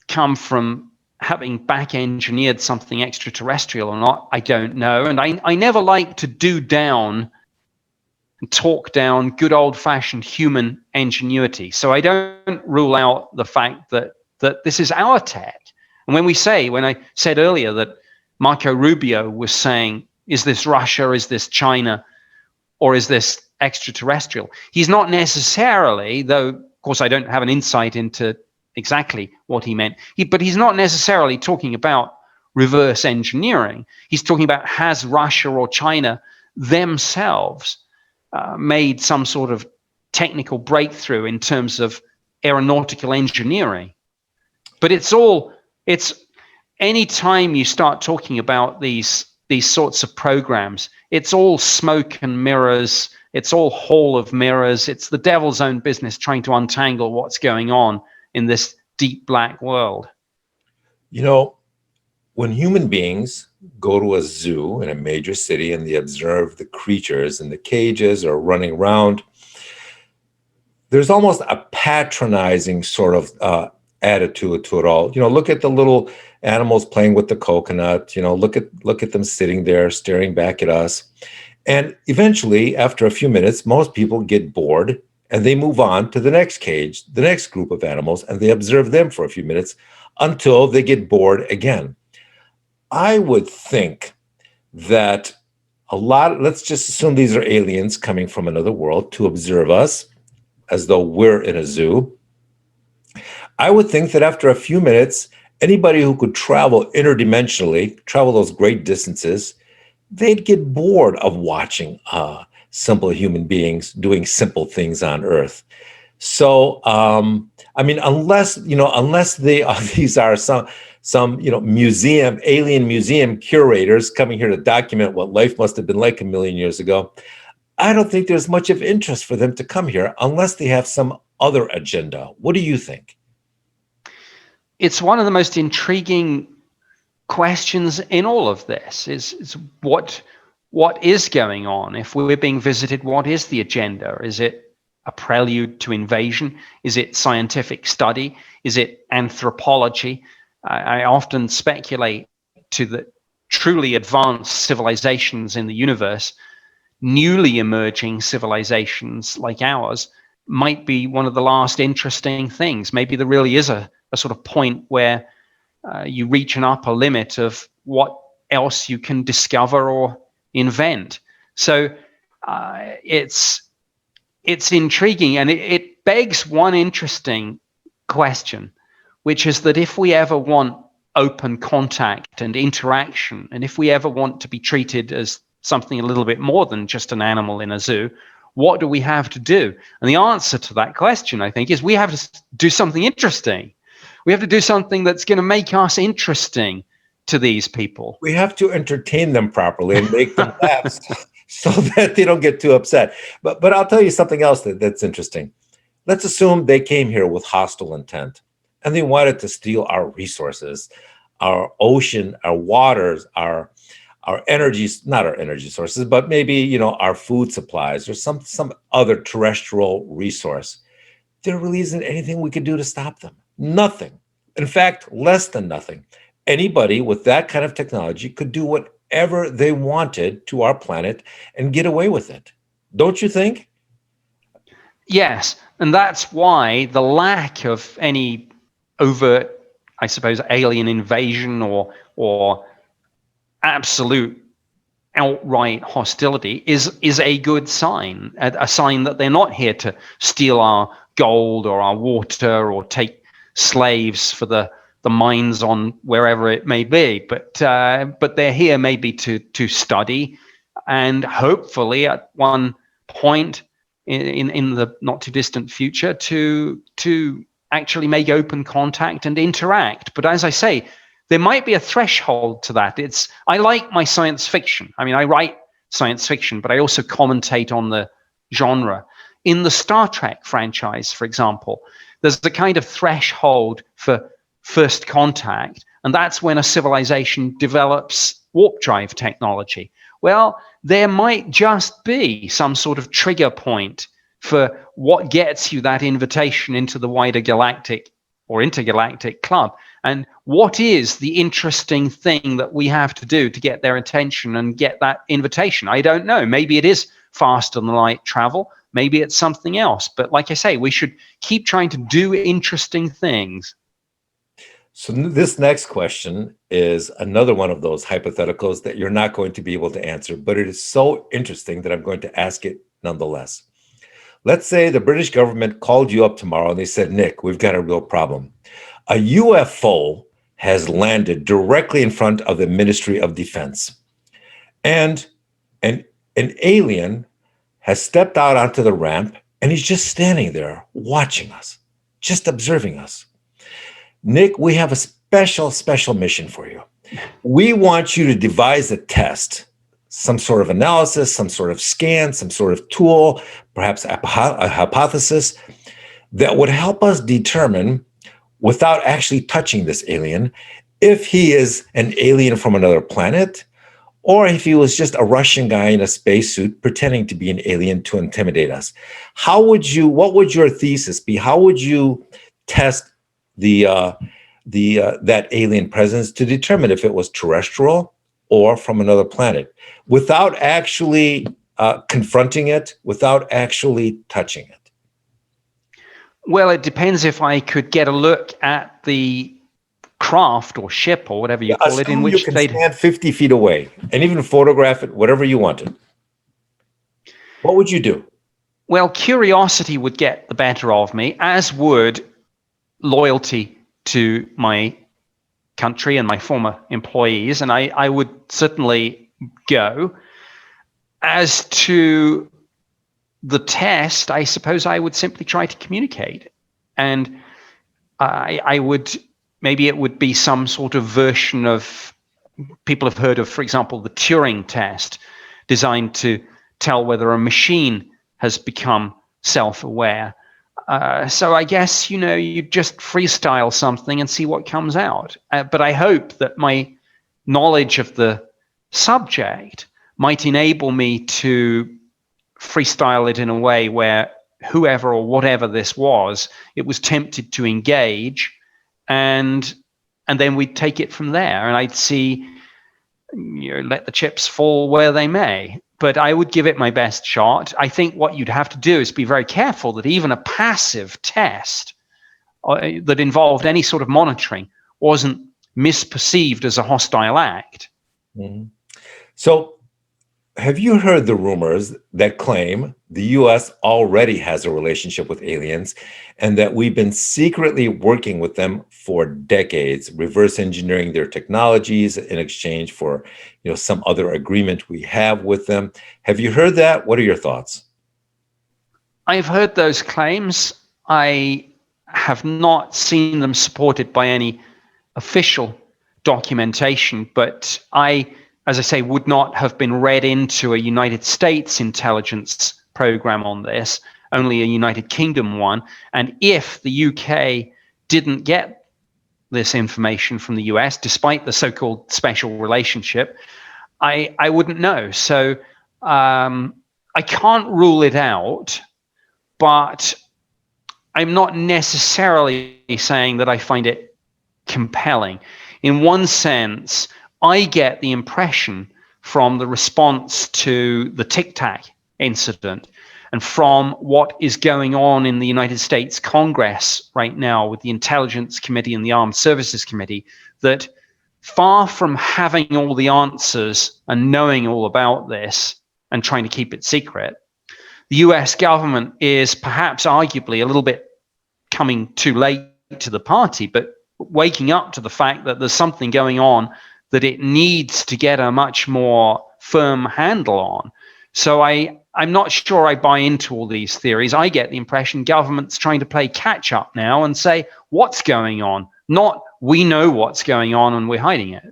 come from having back-engineered something extraterrestrial or not, I don't know. And I never like to do down and talk down good old-fashioned human ingenuity. So I don't rule out the fact that this is our tech. And when I said earlier that Marco Rubio was saying, is this Russia, is this China, or is this extraterrestrial? He's not necessarily, though, of course, I don't have an insight into exactly what he meant, but he's not necessarily talking about reverse engineering. He's talking about, has Russia or China themselves made some sort of technical breakthrough in terms of aeronautical engineering? But it's any time you start talking about these sorts of programs, it's all smoke and mirrors. It's all hall of mirrors. It's the devil's own business trying to untangle what's going on in this deep black world. You know, when human beings go to a zoo in a major city and they observe the creatures in the cages or running around, there's almost a patronizing sort of attitude to it all. Look at the little animals playing with the coconut. Look at them sitting there staring back at us. And eventually, after a few minutes, most people get bored and they move on to the next cage, the next group of animals, and they observe them for a few minutes until they get bored again. I would think that let's just assume these are aliens coming from another world to observe us as though we're in a zoo. I would think that after a few minutes, anybody who could travel interdimensionally, travel those great distances, they'd get bored of watching simple human beings doing simple things on Earth. So, I mean, unless these are some alien museum curators coming here to document what life must have been like a million years ago, I don't think there's much of interest for them to come here unless they have some other agenda. What do you think? It's one of the most intriguing questions in all of this is what is going on. If we're being visited, what is the agenda? Is it a prelude to invasion? Is it scientific study? Is it anthropology? I often speculate to the truly advanced civilizations in the universe, newly emerging civilizations like ours might be one of the last interesting things. Maybe there really is a sort of point where you reach an upper limit of what else you can discover or invent. So it's intriguing, and it begs one interesting question, which is that if we ever want open contact and interaction, and if we ever want to be treated as something a little bit more than just an animal in a zoo, what do we have to do? And the answer to that question, I think, is we have to do something interesting. We have to do something that's going to make us interesting to these people. We have to entertain them properly and make them laugh so that they don't get too upset. But I'll tell you something else that's interesting. Let's assume they came here with hostile intent and they wanted to steal our resources, our ocean, our waters, our energies, not our energy sources, but maybe, our food supplies or some other terrestrial resource. There really isn't anything we could do to stop them. Nothing. In fact, less than nothing. Anybody with that kind of technology could do whatever they wanted to our planet and get away with it. Don't you think? Yes. And that's why the lack of any overt, I suppose, alien invasion or absolute outright hostility is a good sign, a sign that they're not here to steal our gold or our water or take slaves for the mines on wherever it may be, but they're here maybe to study, and hopefully at one point in the not too distant future to actually make open contact and interact. But as I say, there might be a threshold to that. I like my science fiction. I mean, I write science fiction, but I also commentate on the genre. In the Star Trek franchise, for example, there's a kind of threshold for first contact, and that's when a civilization develops warp drive technology. Well, there might just be some sort of trigger point for what gets you that invitation into the wider galactic or intergalactic club. And what is the interesting thing that we have to do to get their attention and get that invitation? I don't know. Maybe it is faster than light travel. Maybe it's something else. But like I say, we should keep trying to do interesting things. So this next question is another one of those hypotheticals that you're not going to be able to answer, but it is so interesting that I'm going to ask it nonetheless. Let's say the British government called you up tomorrow and they said, Nick, we've got a real problem. A UFO has landed directly in front of the Ministry of Defense. And an alien has stepped out onto the ramp and he's just standing there watching us, just observing us. Nick, we have a special mission for you. We want you to devise a test, some sort of analysis, some sort of scan, some sort of tool, perhaps a hypothesis that would help us determine, without actually touching this alien, if he is an alien from another planet, or if he was just a Russian guy in a spacesuit pretending to be an alien to intimidate us. What would your thesis be? How would you test that alien presence to determine if it was terrestrial or from another planet without actually confronting it, without actually touching it? Well, it depends if I could get a look at the craft or ship or whatever you call it, in Assume you which can they'd... stand 50 feet away and even photograph it, whatever you wanted. What would you do? Well, curiosity would get the better of me, as would loyalty to my country and my former employees, and I would certainly go. As to the test, I suppose I would simply try to communicate, and I would, maybe it would be some sort of version of, people have heard of, for example, the Turing test, designed to tell whether a machine has become self-aware. So I guess, you just freestyle something and see what comes out. But I hope that my knowledge of the subject might enable me to freestyle it in a way where whoever or whatever this was, it was tempted to engage, and then we'd take it from there, and I'd see, let the chips fall where they may. But I would give it my best shot. I think what you'd have to do is be very careful that even a passive test that involved any sort of monitoring wasn't misperceived as a hostile act. Mm-hmm. So, have you heard the rumors that claim the US already has a relationship with aliens and that we've been secretly working with them for decades, reverse engineering their technologies in exchange for, some other agreement we have with them? Have you heard that? What are your thoughts? I've heard those claims. I have not seen them supported by any official documentation, but as I say, would not have been read into a United States intelligence program on this, only a United Kingdom one. And if the UK didn't get this information from the US, despite the so-called special relationship, I wouldn't know. So I can't rule it out, but I'm not necessarily saying that I find it compelling. In one sense, I get the impression from the response to the Tic Tac incident and from what is going on in the United States Congress right now with the Intelligence Committee and the Armed Services Committee, that far from having all the answers and knowing all about this and trying to keep it secret, the US government is perhaps arguably a little bit coming too late to the party, but waking up to the fact that there's something going on that it needs to get a much more firm handle on. So I'm not sure I buy into all these theories. I get the impression government's trying to play catch up now and say, what's going on? Not, we know what's going on and we're hiding it.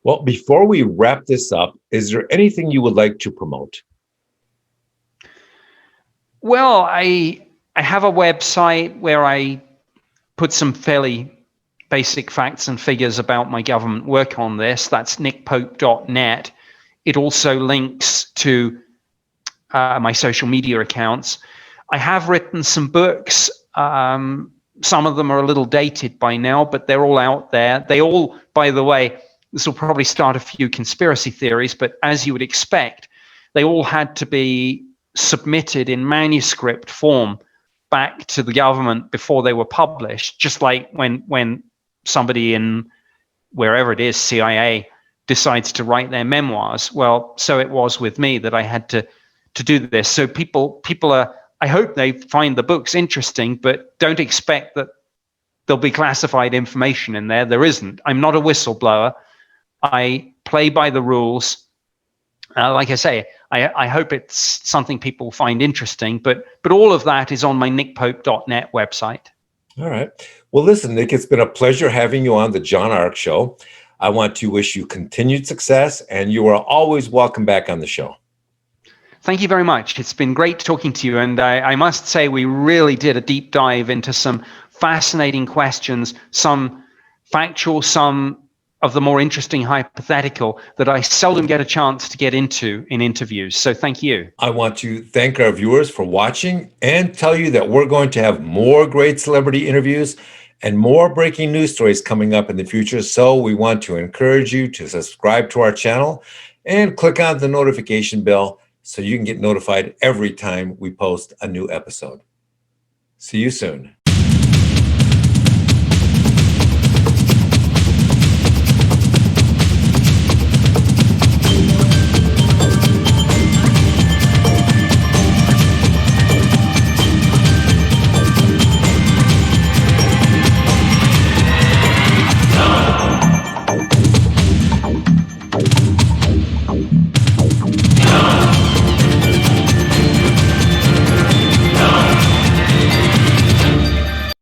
Well, before we wrap this up, is there anything you would like to promote? Well, I have a website where I put some fairly basic facts and figures about my government work on this. That's nickpope.net. It also links to my social media accounts. I have written some books. Some of them are a little dated by now, but they're all out there. They all, by the way, this will probably start a few conspiracy theories, but as you would expect, they all had to be submitted in manuscript form back to the government before they were published, just like when somebody in wherever it is, CIA, decides to write their memoirs. Well, so it was with me that I had to do this. So people are, I hope they find the books interesting, but don't expect that there'll be classified information in there. There isn't. I'm not a whistleblower. I play by the rules. Like I say, I hope it's something people find interesting, but all of that is on my nickpope.net website. All right. Well, listen, Nick, it's been a pleasure having you on the John Ark Show. I want to wish you continued success, and you are always welcome back on the show. Thank you very much. It's been great talking to you, and I must say we really did a deep dive into some fascinating questions, some factual, some of the more interesting hypothetical that I seldom get a chance to get into in interviews. So thank you. I want to thank our viewers for watching and tell you that we're going to have more great celebrity interviews and more breaking news stories coming up in the future. So we want to encourage you to subscribe to our channel and click on the notification bell so you can get notified every time we post a new episode. See you soon.